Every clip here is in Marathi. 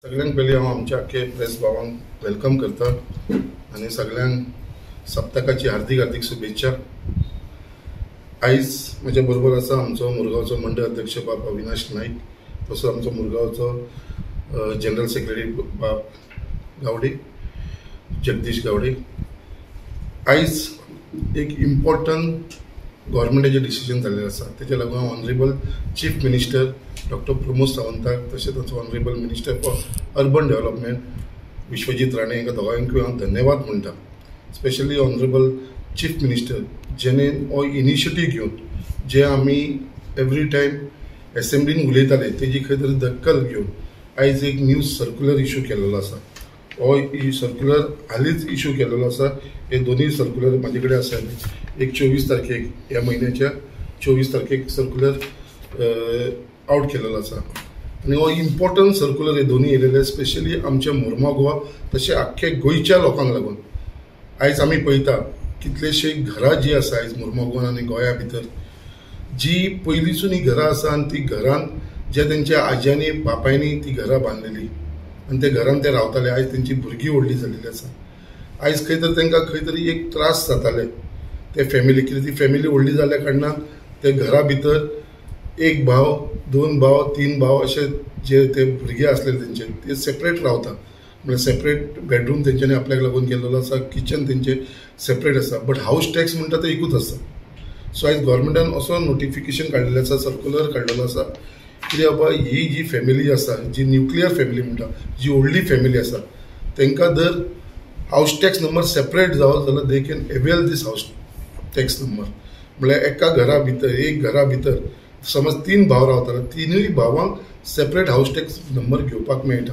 सगळ्यांक पयलीं हांव आमच्या आख्खे प्रेस भावांक वेलकम करता आनी सगळ्यांक सप्तकाची हार्दिक हार्दिक शुभेच्छा। आयज म्हज्या बरोबर आसा आमचो मुरगांवचो मंडळ अध्यक्ष बाब अविनाश नाईक, तसोच आमचो मुरगांवचो जनरल सेक्रेटरी बाब गावडे जगदीश गावडे। आयज एक इम्पॉर्टंट गव्हर्मेंटाचें डिसिजन जाल्लें आसा, तेच्या लागून हांव honourable chief minister doctor Pramod सावंताक तशेंच तांचो honourable minister for urban development Vishwajit Rane हांकां दोगांयकूय हांव धन्यवाद म्हणटा। स्पेशली ऑनरेबल चीफ मिनिस्टर जेणे हो इनिशिएटीव घेवन जे आमी एवरी टायम एसेंब्लीन उलयताले तेजी खंय तरी दखल घेवन आयज एक न्यू सर्क्युलर इश्यू केलेलो आसा। हो सर्क्युलर हालींच इश्यू केलेलो आसा। हे दोन्ही सर्क्युलर म्हाजे कडेन आसा। एक 24 तारखेक ह्या म्हयन्याच्या 24 तारखेक सर्क्युलर आउट केलेलो आसा आनी हो इम्पॉर्टंट सर्क्युलर हे दोन्ही येयलेले स्पेशली आमच्या मुर्मा गोवा तशें आख्खे गोंयच्या लोकांक लागून। आयज आमी पळयता कितलेशे घरां जी आसा आयज मुर्मा गोवान आनी गोंया भितर जी पयलींसून ही घरां आसा आनी ती घरान जे तेंच्या आज्यांनी बापायनी ती घरां बांदलेली आनी त्या घरान ते रावताले, आयज तेंची भुरगीं व्हडली जाल्लेली आसा। आयज खंय तर तांकां खंय तरी एक त्रास जाताले ते फॅमिली, कितें ती फॅमिली व्हडली जाल्ल्या कारणान ते घरा भितर एक भाव, दोन भाव, तीन भाव असे जे ते भुरगे आसलेले तेंचे ते सेपरेट रावता। म्हणजे सेपरेट बेडरूम तेंच्यांनी आपल्याक लागून केलेलो आसा, किचन तेंचे सेपरेट आसा, बट हाऊस टॅक्स म्हणटा तो एकूच आसा। सो आयज गव्हर्मेंटान असो नोटिफिकेशन काडिल्लें आसा, सर्क्युलर काडिल्लो आसा की बाबा ही जी फॅमिली आसा, जी न्युक्लियर फॅमिली म्हणटा, जी व्हडली फॅमिली आसा, तांकां जर हाऊस टॅक्स नंबर सेपरेट जावं जाल्यार they can avail this house tax number. म्हळ्यार एका घरा भितर, एक घरा भितर समज 3 भाव रावताले, तिनूय भावांक सेपरेट हाऊस टॅक्स नंबर घेवपाक मेळटा।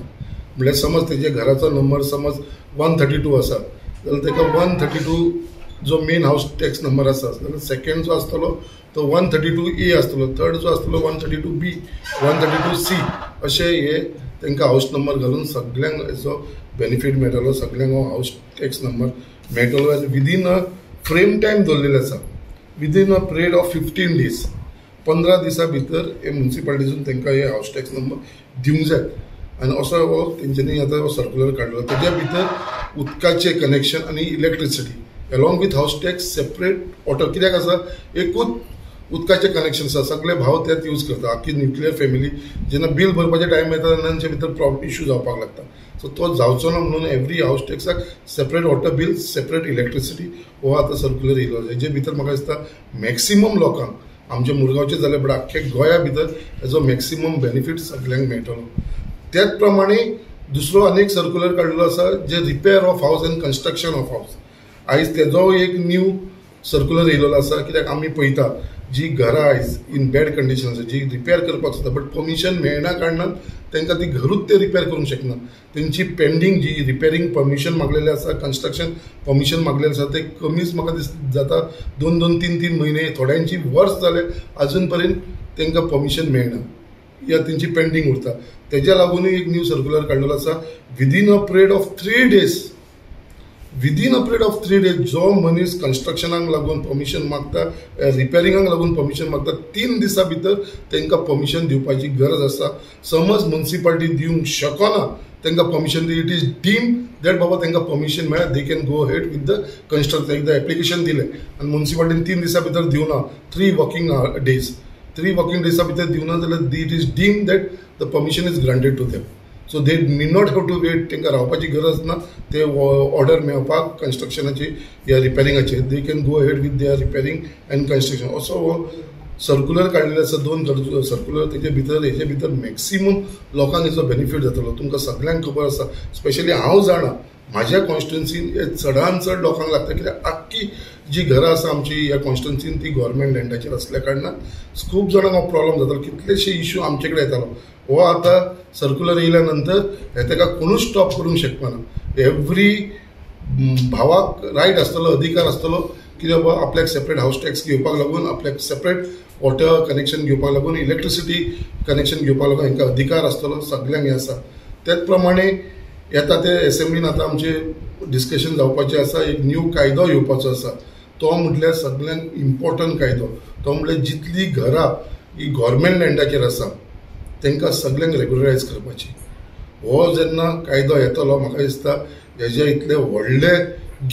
म्हळ्यार समज तेच्या घराचो नंबर समज 132 आसा जाल्यार ताका 132 जो मेन हाऊस टॅक्स नंबर आसा जाल्यार सेकंड जो आसतलो तो 132A आसतलो, थर्ड जो आसतलो 132B, 132C अशें हे तांकां हाऊस नंबर घालून सगळ्यांक हेचो बेनिफीट मेळटलो, सगळ्यांक हो हाऊस टॅक्स नंबर मेळटलो। आनी विदीन अ फ्रेम टायम दवरलेले आसा, within a period of 15 days, 15 दिसां भितर हे म्युनिसिपालिटीसून तांकां हे हाऊस टॅक्स नंबर दिवंक जाय। आनी असो हो तेंच्यांनी आतां हो सर्क्युलर काडलो। तेज्या भितर उदकाचें कनेक्शन आनी electricity along with house tax separate water, कित्याक आसा एकूच उदकाचें कनेक्शन आसा, सगळे भाव तेच यूज करता। आख्खी न्युक्लियर फॅमिली जेन्ना बिल भरपाचे टायम येता तेन्ना तांचे भितर इश्यू जावपाक लागता। सो तो जावचो ना म्हणून एवरी हाऊस टॅक्साक separate water bill, separate electricity हो आतां सर्क्युलर येयलो। हेजे भितर म्हाका दिसता मॅक्सिमम लोकांक आमचे मुरगांवचे जाले बट आख्खे गोंया भितर हेजो मॅक्सिमम बेनिफीट सगळ्यांक मेळटलो। त्याच प्रमाणे दुसरो अनेक सर्क्युलर काडिल्लो आसा जे repair of house end construction of house. आयज तेजो एक न्यू सर्क्युलर येयलेलो आसा, कित्याक आमी पळयता जी घरां आयज इन बॅड कंडिशन आसा, जी रिपेर करपाक सोदता बट परमिशन मेळना कारणान तांकां ती घरूच ते रिपेर करूंक शकना। तेंची पेंडींग जी रिपेरींग परमिशन मागलेलें आसा, कन्स्ट्रक्शन परमिशन मागलेलें आसा, ते कमीच म्हाका जाता 2-2, 3-3 म्हयने, थोड्यांची वर्स जाले अजून पर्यंत तांकां परमिशन मेळना या तेंची पेंडींग उरता। तेज्या लागूनय एक न्यू सर्क्युलर काडिल्लो आसा, within a period of 3 days, within a period of 3 days जो मनीस कन्स्ट्रक्शनाक लागून परमिशन मागता, रिपेरिंगाक लागून परमिशन मागता, 3 दिसां भितर तांकां परमिशन दिवपाची गरज आसा। समज म्युनिसिपालिटी दिवंक शकना तांकां permission, it is deem that बाबा तांकां परमिशन मेळ्ळा, they can go head with the construction. एकदां एप्लिकेशन दिलें आनी म्युनिसिपालिटीन 3 दिसां भितर दिवना, 3 वर्किंग days, 3 वर्किंग डेजां भितर दिवना जाल्यार it is deem that the permission is granted to them. So they need not have to wait, तांकां रावपाची गरज ना, ते ऑर्डर मेळपाक कन्स्ट्रक्शनाची या रिपेरिंगाची, they can go head with their repairing and construction. असो हो सर्क्युलर काडिल्लो आसा, 2 सर्क्युलर। तेजे भितर मॅक्सिमम लोकांक हेचो बेनिफीट जातलो। तुमकां सगळ्यांक खबर आसा, स्पेशली हांव जाणा म्हाज्या कॉन्स्टिट्युन्सीन हे चडांत चड लोकांक लागता, कित्याक आख्खी जी घरां आसा आमची ह्या कॉन्स्टिट्युन्सीन ती गव्हर्मेंट लँडाचेर असल्या कारणान खूब जाणांक हो प्रॉब्लम जातालो, कितलेशे इश्यू आमचे कडेन येतालो। हो आतां सर्क्युलर येयल्या नंतर हे ताका कोणूच स्टॉप करूंक शकपाना। एवरी भावाक रायट आसतलो, अधिकार आसतलो की बाबा आपल्याक सेपरेट हाऊस टॅक्स घेवपाक लागून, आपल्याक सेपरेट वॉटर कनेक्शन घेवपाक लागून, इलेक्ट्रिसिटी कनेक्शन घेवपाक लागून हांकां अधिकार आसतलो, सगळ्यांक हें आसा। त्याच प्रमाणे येता ते एसेंब्लीन आतां आमचे डिस्कशन जावपाचें आसा, एक न्यू कायदो येवपाचो आसा। तो म्हटल्यार सगळ्यांक इम्पॉर्टंट कायदो, तो म्हटल्यार जितली घरां ही गव्हर्मेंट लँडाचेर आसा तांकां सगळ्यांक रेग्युलरायज करपाची। हो जेन्ना कायदो येतलो म्हाका दिसता हेजे इतले व्हडले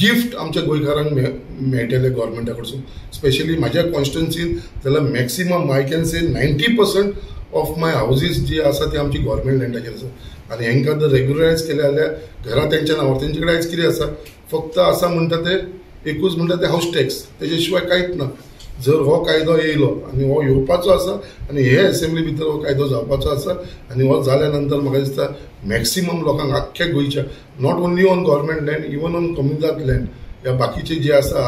गिफ्ट आमच्या गोंयकारांक मेळटले गव्हर्मेंटा कडसून. स्पेशली म्हाज्या कॉन्स्टिट्युन्सीन जाल्यार maximum I can say 90% of my houses जी आसा ती आमची गव्हर्मेंट लँडाचेर आसा. आनी हेंकां जर रेग्युलरायज केले जाल्यार घरा तेंच्या नांवार तेंचे कडेन आयज कितें आसा फक्त आसा म्हणटा ते एकूच म्हणटा ते हाऊस टॅक्स, तेजे शिवाय कांयच ना. जर हो कायदो येयलो आनी हो येवपाचो आसा आनी हे असेंब्ली भितर हो कायदो जावपाचो आसा आनी हो जाल्या नंतर म्हाका दिसता मॅक्सिमम लोकांक आख्ख्या गोंयच्या not only on government land even on community land ह्या बाकीचे जे आसा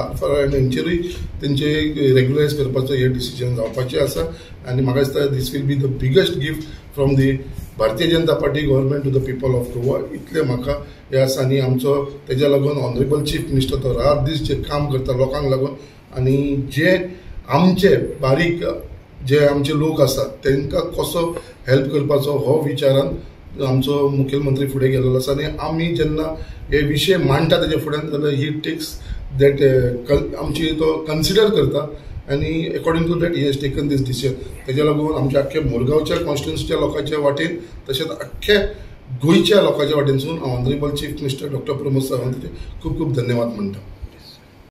तेंचेरूय तेंचे रेग्युलरायज करपाचो हे डिसिजन जावपाचें आसा. आनी म्हाका दिसता this will be the biggest gift from the Bharatiya Janata Party government to the people of Goa. इतले म्हाका हे आसा. आनी आमचो तेज्या लागून ऑनरेबल चीफ मिनिस्टर तो रात दीस जे काम करता लोकांक लागून आनी जे आमचे बारीक जे आमचे लोक आसात तांकां कसो हेल्प करपाचो हो विचारान आमचो मुखेलमंत्री फुडें गेल्लो आसा. आनी आमी जेन्ना हे विशय मांडटा तेजे फुड्यान जाल्यार ही टेक्स दॅट आमची तो कन्सिडर करता आनी according to that he has taken this decision. तेज्या लागून आमच्या आख्ख्या मुरगांवच्या कॉन्स्टिट्युन्सीच्या लोकांच्या वाटेन तशेंच आख्ख्या गोंयच्या लोकांच्या वाटेनसून honourable chief minister doctor Pramod सावंताचे खूब खूब धन्यवाद म्हणटा.